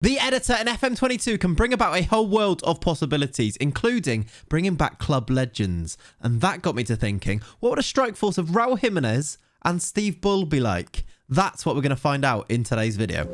The editor in FM22 can bring about a whole world of possibilities, including bringing back club legends. And that got me to thinking, what would a strike force of Raul Jimenez and Steve Bull be like? That's what we're going to find out in today's video.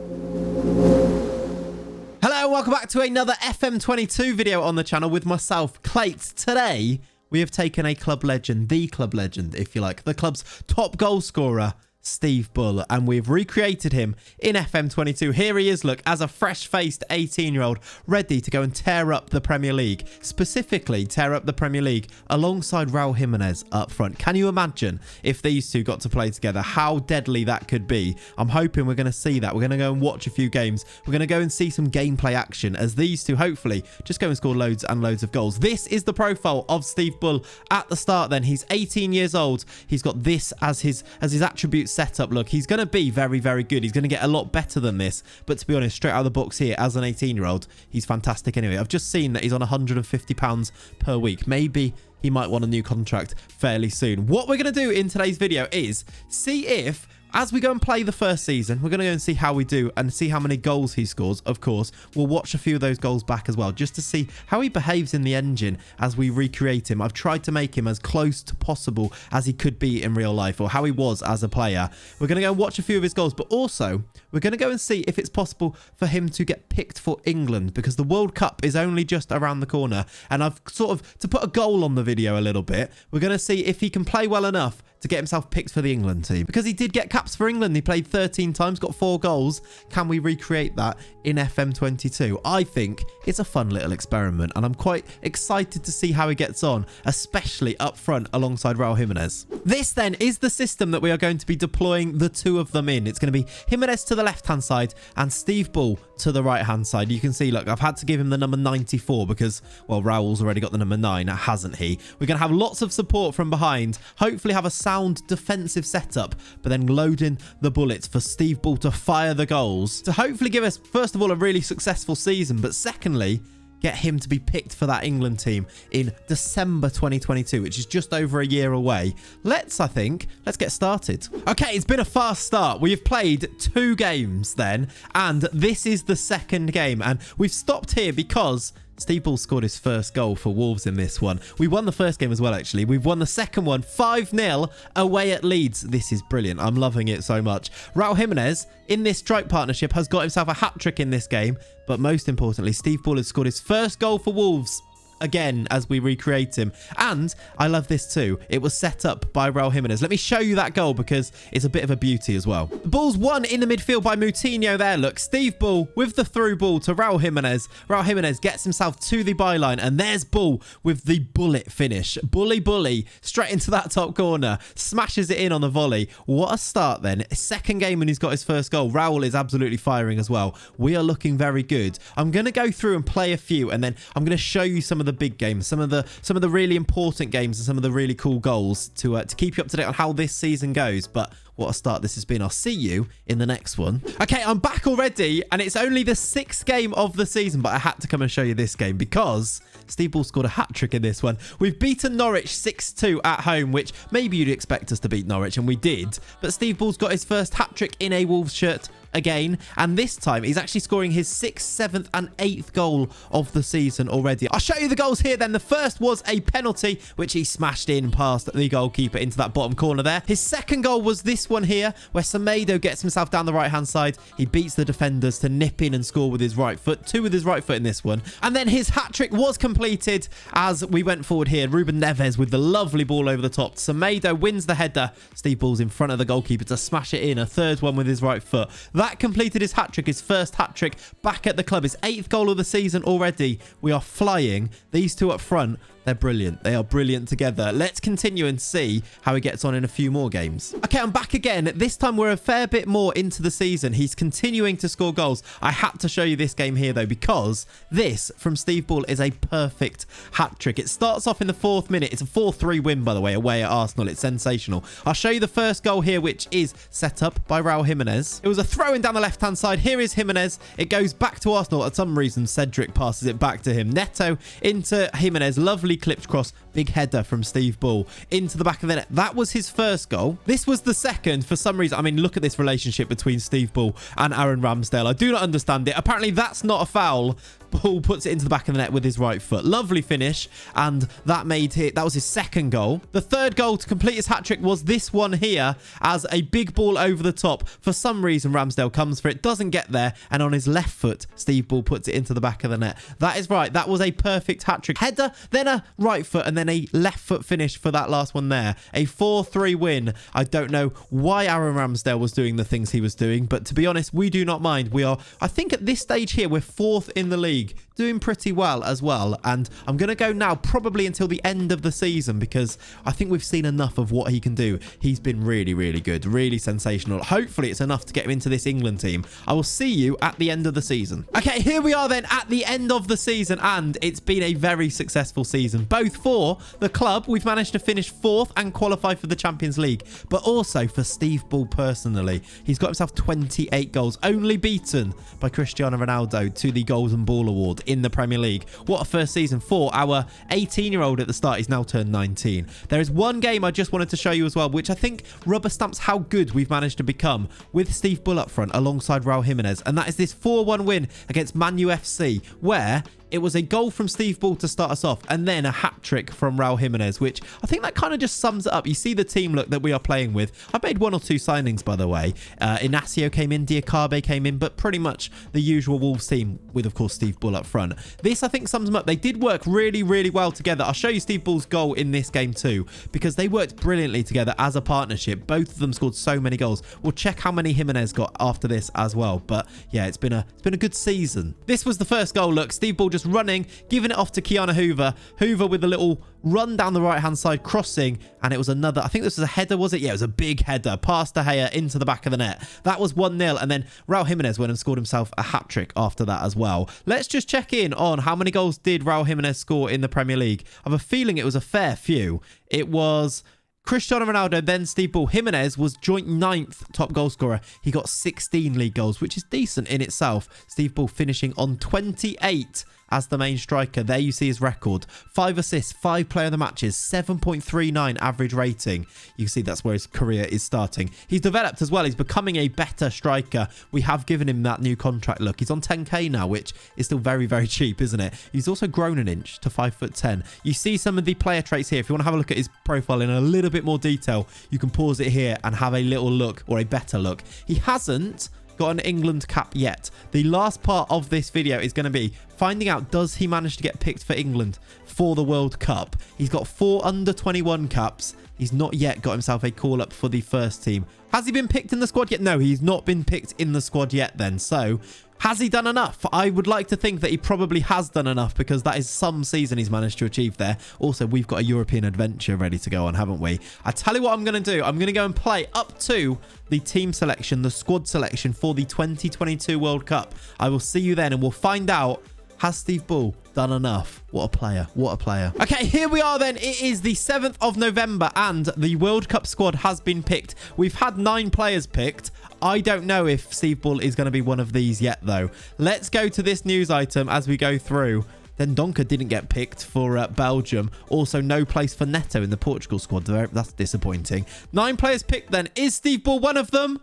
Hello, welcome back to another FM22 video on the channel with myself, Clayts. Today, we have taken a club legend, the club legend, if you like, the club's top goal scorer, Steve Bull, and we've recreated him in FM22. Here he is, look, as a fresh-faced 18-year-old ready to go and tear up the Premier League, specifically tear up the Premier League alongside Raul Jimenez up front. Can you imagine if these two got to play together, how deadly that could be? I'm hoping we're going to see that. We're going to go and watch a few games. We're going to go and see some gameplay action as these two hopefully just go and score loads and loads of goals. This is the profile of Steve Bull at the start then. He's 18 years old. He's got this as his attributes setup. Look, he's going to be very, very good. He's going to get a lot better than this. But to be honest, straight out of the box here, as an 18-year-old, he's fantastic anyway. I've just seen that he's on £150 per week. Maybe he might want a new contract fairly soon. What we're going to do in today's video is see if, as we go and play the first season, we're going to go and see how we do and see how many goals he scores. Of course, we'll watch a few of those goals back as well, just to see how he behaves in the engine as we recreate him. I've tried to make him as close to possible as he could be in real life, or how he was as a player. We're going to go and watch a few of his goals, but also we're going to go and see if it's possible for him to get picked for England, because the World Cup is only just around the corner. And I've sort of, to put a goal on the video a little bit, we're going to see if he can play well enough to get himself picked for the England team, because he did get caps for England. He played 13 times, got 4 goals. Can we recreate that in FM22? I think it's a fun little experiment, and I'm quite excited to see how he gets on, especially up front alongside Raul Jimenez. This then is the system that we are going to be deploying the two of them in. It's going to be Jimenez to the left-hand side and Steve Bull to the right-hand side. You can see, look, I've had to give him the number 94 because, well, Raul's already got the number 9, hasn't he? We're going to have lots of support from behind, hopefully have a sound defensive setup, but then load in the bullets for Steve Bull to fire the goals to hopefully give us, first of all, a really successful season, but secondly, get him to be picked for that England team in December 2022, which is just over a year away. Let's get started. Okay, it's been a fast start. We have played 2 games then, and this is the second game, and we've stopped here because Steve Bull scored his first goal for Wolves in this one. We won the first game as well, actually. We've won the second one 5-0 away at Leeds. This is brilliant. I'm loving it so much. Raul Jimenez, in this strike partnership, has got himself a hat-trick in this game. But most importantly, Steve Bull has scored his first goal for Wolves again as we recreate him. And I love this too. It was set up by Raul Jimenez. Let me show you that goal because it's a bit of a beauty as well. The ball's won in the midfield by Molineux there. Look, Steve Bull with the through ball to Raul Jimenez. Raul Jimenez gets himself to the byline, and there's Bull with the bullet finish. Bully straight into that top corner. Smashes it in on the volley. What a start then. Second game and he's got his first goal. Raul is absolutely firing as well. We are looking very good. I'm going to go through and play a few, and then I'm going to show you some of the big games, some of the really important games, and some of the really cool goals to keep you up to date on how this season goes. But what a start this has been. I'll see you in the next one. Okay, I'm back already, and it's only the 6th game of the season, but I had to come and show you this game because Steve Bull scored a hat-trick in this one. We've beaten Norwich 6-2 at home, which maybe you'd expect us to beat Norwich, and we did. But Steve Bull's got his first hat-trick in a Wolves shirt again, and this time he's actually scoring his 6th, 7th and 8th goal of the season already. I'll show you the goals here then. The first was a penalty which he smashed in past the goalkeeper into that bottom corner there. His second goal was this one here where Semedo gets himself down the right hand side. He beats the defenders to nip in and score with his right foot. 2 with his right foot in this one. And then his hat-trick was completed as we went forward here. Ruben Neves with the lovely ball over the top. Semedo wins the header. Steve Bull's in front of the goalkeeper to smash it in. A third one with his right foot. That completed his hat-trick, his first hat-trick back at the club. His 8th goal of the season already. We are flying. These two up front, they're brilliant. They are brilliant together. Let's continue and see how he gets on in a few more games. Okay, I'm back again. This time we're a fair bit more into the season. He's continuing to score goals. I had to show you this game here though, because this from Steve Bull is a perfect hat-trick. It starts off in the 4th minute. It's a 4-3 win, by the way, away at Arsenal. It's sensational. I'll show you the first goal here, which is set up by Raul Jimenez. It was a throw-in down the left-hand side. Here is Jimenez. It goes back to Arsenal. For some reason, Cedric passes it back to him. Neto into Jimenez. Lovely Lovely clipped cross, big header from Steve Bull into the back of the net. That was his first goal. This was the second. For some reason, I mean, look at this relationship between Steve Bull and Aaron Ramsdale. I do not understand it. Apparently, that's not a foul. Bull puts it into the back of the net with his right foot. Lovely finish, and that was his second goal. The third goal to complete his hat-trick was this one here, as a big ball over the top. For some reason, Ramsdale comes for it, doesn't get there, and on his left foot, Steve Bull puts it into the back of the net. That is right. That was a perfect hat-trick. Header, then a right foot, and then a left foot finish for that last one there. A 4-3 win. I don't know why Aaron Ramsdale was doing the things he was doing, but to be honest, we do not mind. We are, I think at this stage here, we're 4th in the league. Doing pretty well as well, and I'm going to go now probably until the end of the season because I think we've seen enough of what he can do. He's been really, really good, really sensational. Hopefully it's enough to get him into this England team. I will see you at the end of the season. Okay, here we are then at the end of the season, and it's been a very successful season, both for the club. We've managed to finish 4th and qualify for the Champions League, but also for Steve Bull personally. He's got himself 28 goals, only beaten by Cristiano Ronaldo to the Golden Ball Award in the Premier League. What a first season for our 18-year-old at the start. He's now turned 19. There is one game I just wanted to show you as well, which I think rubber stamps how good we've managed to become with Steve Bull up front alongside Raul Jimenez, and that is this 4-1 win against Man U FC, where it was a goal from Steve Bull to start us off, and then a hat-trick from Raul Jimenez, which I think that kind of just sums it up. You see the team look that we are playing with. I've made 1 or 2 signings, by the way. Inacio came in, Diakabe came in, but pretty much the usual Wolves team with, of course, Steve Bull up front. This, I think, sums them up. They did work really, really well together. I'll show you Steve Bull's goal in this game too, because they worked brilliantly together as a partnership. Both of them scored so many goals. We'll check how many Jimenez got after this as well. But yeah, it's been a good season. This was the first goal. Look, Steve Bull just running, giving it off to Keanu Hoover. Hoover with a little run down the right-hand side, crossing, and it was another, I think this was a header, was it? Yeah, it was a big header, past De Gea into the back of the net. That was 1-0, and then Raul Jimenez went and scored himself a hat-trick after that as well. Let's just check in on how many goals did Raul Jimenez score in the Premier League. I have a feeling it was a fair few. It was Cristiano Ronaldo, then Steve Bull. Jimenez was joint 9th top goal scorer. He got 16 league goals, which is decent in itself. Steve Bull finishing on 28 as the main striker. There you see his record. 5 assists, 5 player of the matches, 7.39 average rating. You can see that's where his career is starting. He's developed as well. He's becoming a better striker. We have given him that new contract look. He's on 10k now, which is still very, very cheap, isn't it? He's also grown an inch to 5'10". You see some of the player traits here. If you want to have a look at his profile in a little bit more detail, you can pause it here and have a little look, or a better look. He hasn't got an England cap yet. The last part of this video is going to be finding out, does he manage to get picked for England for the World Cup? He's got 4 under-21 caps. He's not yet got himself a call-up for the first team. Has he been picked in the squad yet? No, he's not been picked in the squad yet then. So has he done enough? I would like to think that he probably has done enough, because that is some season he's managed to achieve there. Also, we've got a European adventure ready to go on, haven't we? I tell you what I'm going to do. I'm going to go and play up to the team selection, the squad selection for the 2022 World Cup. I will see you then, and we'll find out, has Steve Bull done enough? What a player. What a player. Okay, here we are then. It is the 7th of November and the World Cup squad has been picked. We've had 9 players picked. I don't know if Steve Bull is going to be one of these yet, though. Let's go to this news item as we go through. Then Donker didn't get picked for Belgium. Also, no place for Neto in the Portugal squad. That's disappointing. 9 players picked then. Is Steve Bull one of them?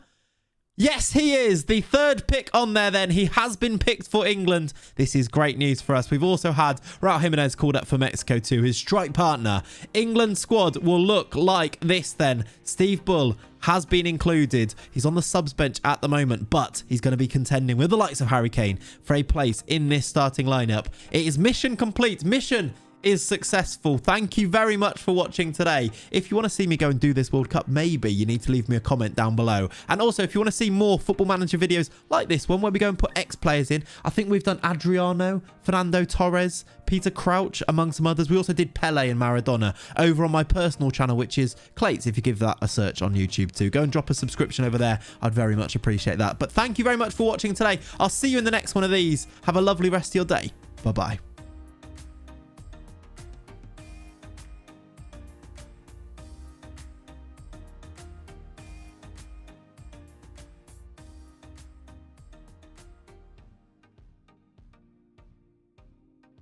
Yes, he is. The 3rd pick on there then. He has been picked for England. This is great news for us. We've also had Raul Jimenez called up for Mexico too, his strike partner. England squad will look like this then. Steve Bull has been included. He's on the subs bench at the moment, but he's going to be contending with the likes of Harry Kane for a place in this starting lineup. It is mission complete. Mission is successful. Thank you very much for watching today. If you want to see me go and do this World Cup, maybe you need to leave me a comment down below. And also, if you want to see more Football Manager videos like this one, where we go and put ex-players in, I think we've done Adriano, Fernando Torres, Peter Crouch, among some others. We also did Pele and Maradona over on my personal channel, which is Clayts, if you give that a search on YouTube too. Go and drop a subscription over there. I'd very much appreciate that. But thank you very much for watching today. I'll see you in the next one of these. Have a lovely rest of your day. Bye-bye.